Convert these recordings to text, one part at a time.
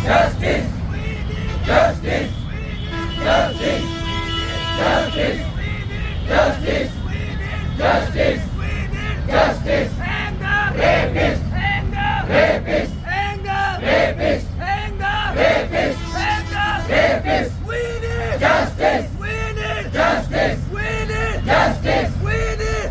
Justice! Justice! Justice! Justice! Justice! Justice! Justice! Rapist! Rapist! Rapist! Rapist! Rapist! Justice! Justice! Justice!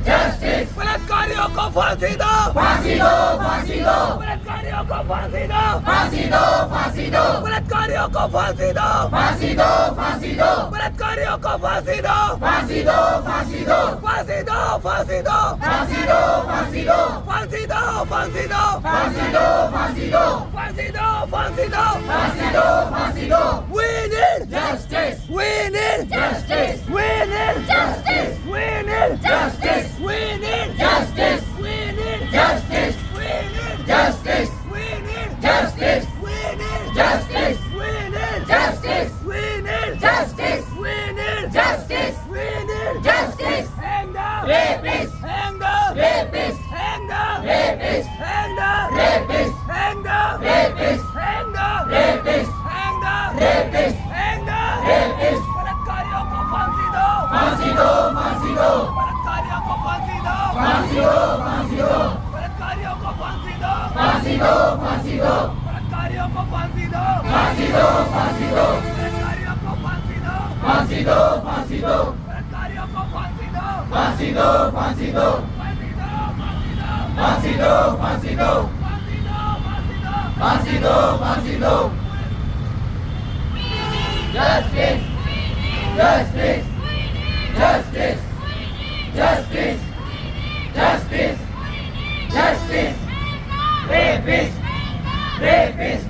Justice! बलात्कारियों को फांसी दो, फांसी दो! फांसी दो! बलात्कारियों को फांसी दो, फांसी दो! फांसी दो! बलात्कारियों को फांसी दो, फांसी दो! फांसी दो! बलात्कारियों को फांसी दो, फांसी दो! फांसी दो! फांसी दो, फांसी दो, फांसी दो! फांसी दो! फांसी दो, फांसी दो, फांसी दो! फांसी दो! फांसी दो, फांसी दो, फांसी दो! फांसी दो! We need Justice! we need Justice! we need Justice! we need Justice! we need Justice! we need Justice! we need Justice! we need Justice! we need Justice! we need Justice! we need Justice! we need Justice! we need Justice! hang down Rapist! hang down Rapist! hang down Rapist! hang down Rapist! hang down Rapist! hang down Rapist! hang down Rapist! hang down Rapist! बलात्कारियों को फांसी दो, फांसी दो! फांसी दो! बलात्कारियों को फांसी दो, फांसी दो! फांसी दो! बलात्कारियों को फांसी दो, फांसी दो! फांसी दो! बलात्कारियों को फांसी दो, फांसी दो! फांसी दो! बलात्कारियों को फांसी दो, फांसी दो! फांसी दो! बलात्कारियों को फांसी दो, फांसी दो! फांसी दो! फांसी दो, फांसी फांसी दो, दो! फांसी दो! फांसी दो! Justice! Justice! Justice! Justice! Justice! Justice! Rapist! Rapist!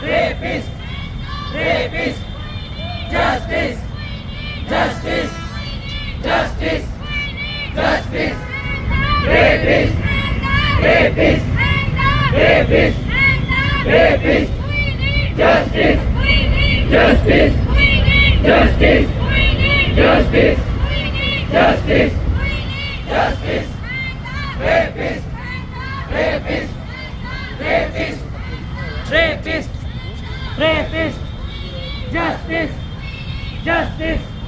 Rapist! Rapist! Justice! Justice! Justice! Justice! Rapist! Rapist! Rapist! Rapist! Justice! Justice! Justice! Justice! Justice! Justice! Rapist! Rapist! Rapist! Rapist! Rapist! Justice! Justice!